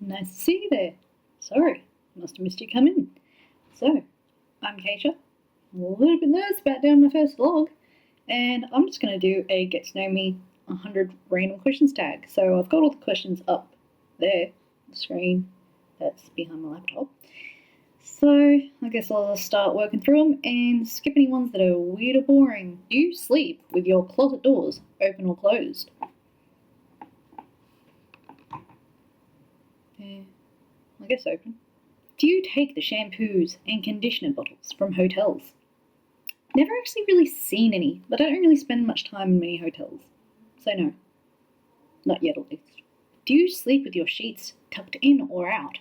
Nice to see you there. Sorry, must have missed you come in. So, I'm Katia. I'm a little bit nervous about doing my first vlog, and I'm just going to do a get to know me 100 random questions tag. So I've got all the questions up there, the screen that's behind my laptop. So I guess I'll just start working through them and skip any ones that are weird or boring. Do you sleep with your closet doors open or closed? Yeah, I guess open. Do you take the shampoos and conditioner bottles from hotels? Never actually really seen any, but I don't really spend much time in many hotels. So no. Not yet at least. Do you sleep with your sheets tucked in or out?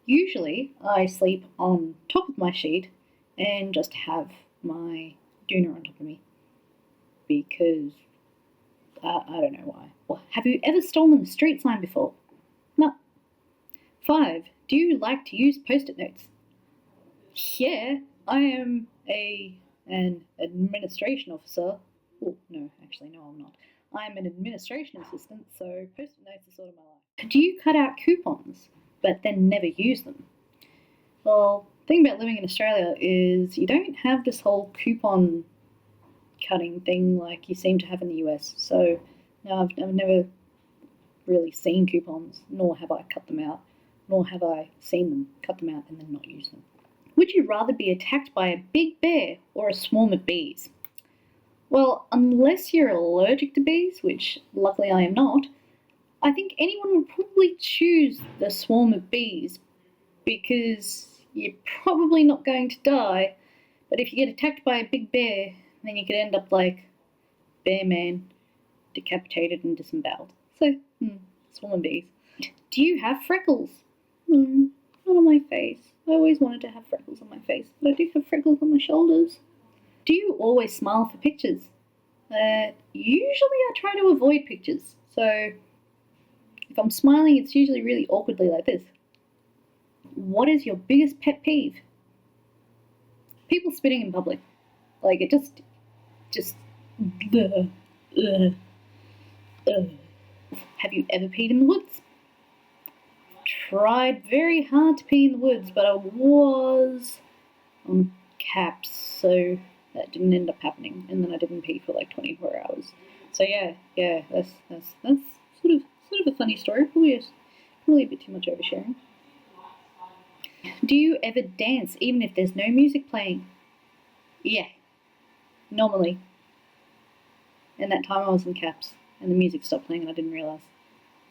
Usually I sleep on top of my sheet and just have my doona on top of me. Because I don't know why. Well, have you ever stolen a street sign before? No. 5. Do you like to use post-it notes? Yeah, I am an administration officer. Oh, no, actually, no, I'm not. I'm an administration assistant, so post-it notes are sort of my life. Do you cut out coupons, but then never use them? Well, the thing about living in Australia is you don't have this whole coupon cutting thing like you seem to have in the US. So, no, I've never really seen coupons, nor have I cut them out, nor have I seen them cut them out and then not use them. Would you rather be attacked by a big bear or a swarm of bees? Well, unless you're allergic to bees, which luckily I am not, I think anyone would probably choose the swarm of bees because you're probably not going to die, but if you get attacked by a big bear, then you could end up like Bear Man, decapitated and disemboweled. So, swarm of bees. Do you have freckles? No, not on my face. I always wanted to have freckles on my face, but I do have freckles on my shoulders. Do you always smile for pictures? Usually I try to avoid pictures, so if I'm smiling, it's usually really awkwardly like this. What is your biggest pet peeve? People spitting in public. Like, it just Have you ever peed in the woods? Tried very hard to pee in the woods, but I was on caps, so that didn't end up happening, and then I didn't pee for like 24 hours. So yeah, that's sort of a funny story. Probably a bit too much oversharing. Do you ever dance even if there's no music playing? Yeah, normally. And that time I was in caps, and the music stopped playing, and I didn't realise.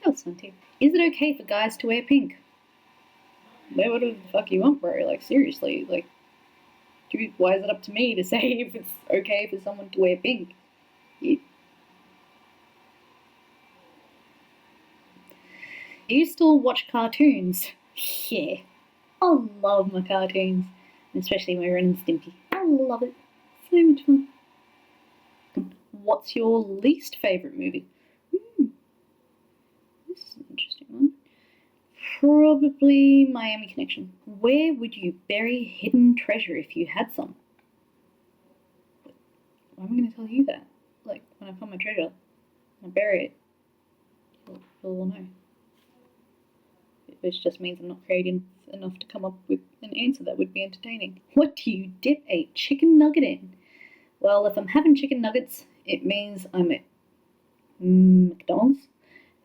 That was fun too. Is it okay for guys to wear pink? Wear whatever the fuck you want, bro. Like, seriously. Like, why is it up to me to say if it's okay for someone to wear pink? Do you still watch cartoons? Yeah. I love my cartoons. Especially my Ren and Stimpy. I love it. So much fun. What's your least favourite movie? This is an interesting one. Probably Miami Connection. Where would you bury hidden treasure if you had some? I'm going to tell you that. Like, when I find my treasure, I bury it. You'll all know. Which just means I'm not creative enough to come up with an answer that would be entertaining. What do you dip a chicken nugget in? Well, if I'm having chicken nuggets, it means I'm at McDonald's.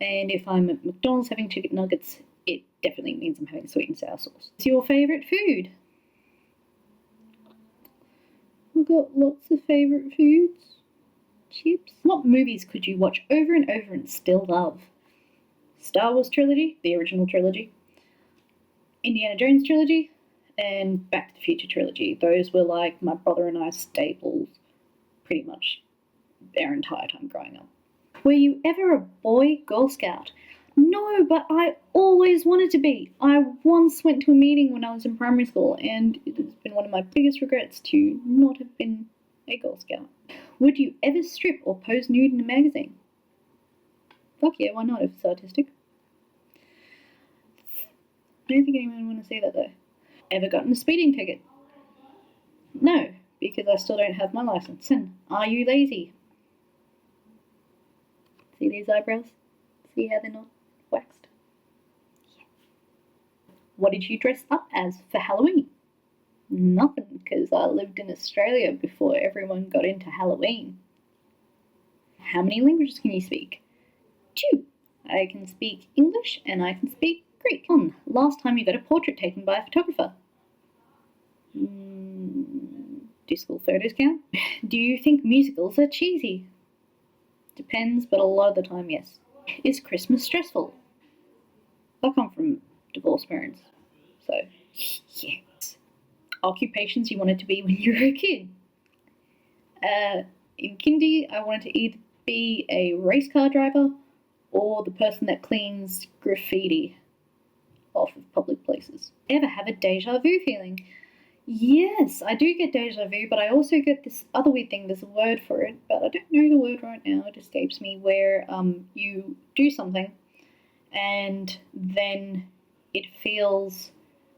And if I'm at McDonald's having chicken nuggets, it definitely means I'm having sweet and sour sauce. What's your favourite food? I've got lots of favourite foods. Chips. What movies could you watch over and over and still love? Star Wars trilogy, the original trilogy, Indiana Jones trilogy, and Back to the Future trilogy. Those were like my brother and I's staples pretty much our entire time growing up. Were you ever a boy Girl Scout? No, but I always wanted to be. I once went to a meeting when I was in primary school, and it has been one of my biggest regrets to not have been a Girl Scout. Would you ever strip or pose nude in a magazine? Fuck yeah, why not if it's artistic? I don't think anyone would want to see that though. Ever gotten a speeding ticket? No, because I still don't have my license. And are you lazy? See these eyebrows? See how they're not waxed? What did you dress up as for Halloween? Nothing, because I lived in Australia before everyone got into Halloween. How many languages can you speak? 2. I can speak English and I can speak Greek. Last time you got a portrait taken by a photographer? Do school photos count? Do you think musicals are cheesy? Depends, but a lot of the time, yes. Is Christmas stressful? I come from divorced parents, so yes. Occupations you wanted to be when you were a kid? In kindy, I wanted to either be a race car driver or the person that cleans graffiti off of public places. Ever have a deja vu feeling? Yes, I do get deja vu, but I also get this other weird thing. There's a word for it, but I don't know the word right now. It escapes me. Where you do something, and then it feels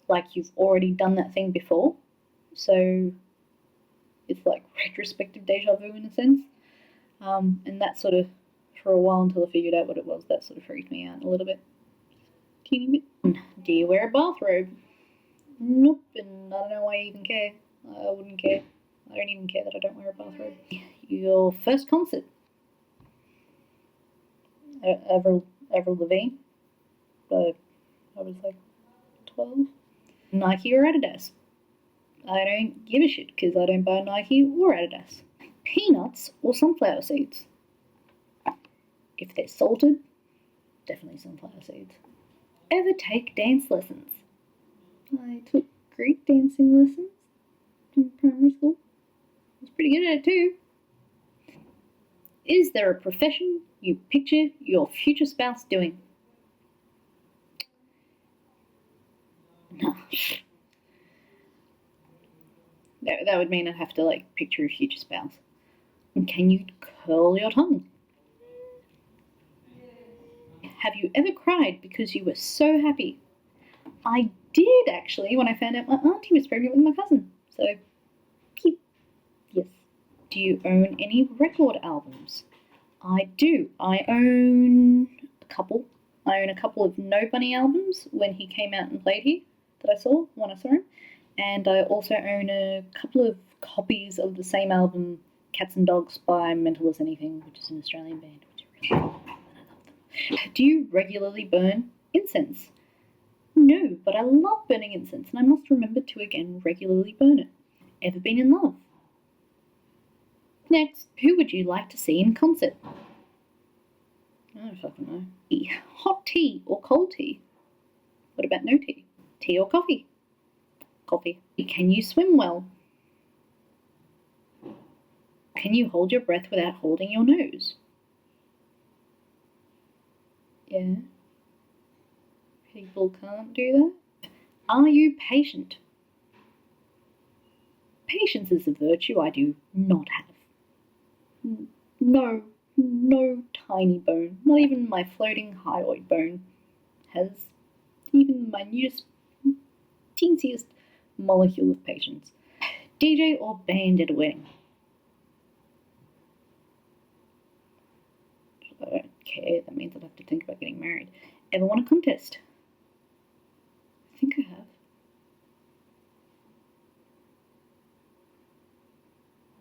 like you've already done that thing before. So it's like retrospective deja vu in a sense. And that sort of, for a while until I figured out what it was, that sort of freaked me out a little bit. Teeny bit. Do you wear a bathrobe? Nope, and I don't know why I even care. I wouldn't care. I don't even care that I don't wear a bathrobe. Your first concert? Avril Lavigne. But I was like 12. Nike or Adidas? I don't give a shit because I don't buy Nike or Adidas. Peanuts or sunflower seeds? If they're salted, definitely sunflower seeds. Ever take dance lessons? I took Greek dancing lessons in primary school. I was pretty good at it too. Is there a profession you picture your future spouse doing? No. That would mean I'd have to picture a future spouse. And can you curl your tongue? Have you ever cried because you were so happy? I did actually when I found out my auntie was pregnant with my cousin. So, yes. Do you own any record albums? I do. I own a couple. I own a couple of No Bunny albums when he came out and played here that I saw when I saw him. And I also own a couple of copies of the same album, Cats and Dogs by Mental as Anything, which is an Australian band, which is really cool, and I love them. Do you regularly burn incense? No, but I love burning incense, and I must remember to again regularly burn it. Ever been in love? Next, who would you like to see in concert? I don't fucking know. Hot tea or cold tea? What about no tea? Tea or coffee? Coffee. Can you swim well? Can you hold your breath without holding your nose? Yeah. People can't do that. Are you patient? Patience is a virtue I do not have. No tiny bone, not even my floating hyoid bone, has even the minutest, teensiest molecule of patience. DJ or band at a wedding? I don't care, that means I'd have to think about getting married. Ever won a contest? I think I have.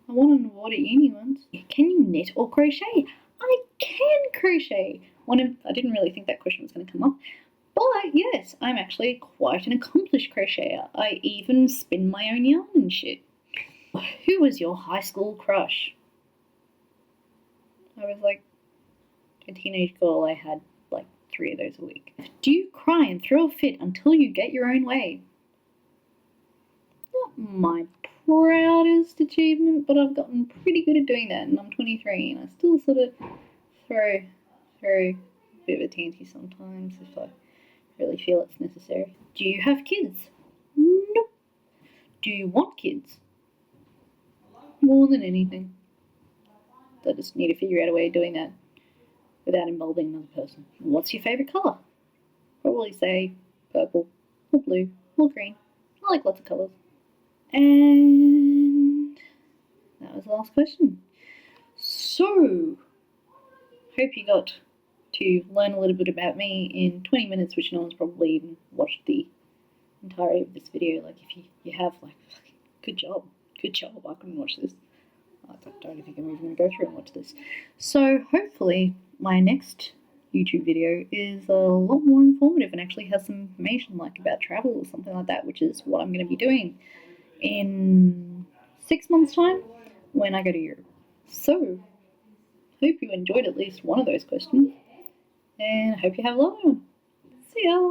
I won an award at uni once. Can you knit or crochet? I can crochet. I didn't really think that question was going to come up. But yes, I'm actually quite an accomplished crocheter. I even spin my own yarn and shit. Who was your high school crush? I was like a teenage girl. I had 3 of those a week. Do you cry and throw a fit until you get your own way? Not my proudest achievement, but I've gotten pretty good at doing that, and I'm 23 and I still sort of throw a bit of a tanty sometimes if I really feel it's necessary. Do you have kids? Nope. Do you want kids? More than anything. I just need to figure out a way of doing that without involving another person. What's your favourite colour? Probably say purple or blue or green. I like lots of colours. And that was the last question. So, hope you got to learn a little bit about me in 20 minutes, which no one's probably even watched the entirety of this video. Like, if you have, like, good job. I couldn't watch this. I don't think I'm even going to go through and watch this. So hopefully my next YouTube video is a lot more informative and actually has some information, like about travel or something like that, which is what I'm going to be doing in 6 months' time when I go to Europe. So, hope you enjoyed at least one of those questions, and I hope you have a lovely one. See ya!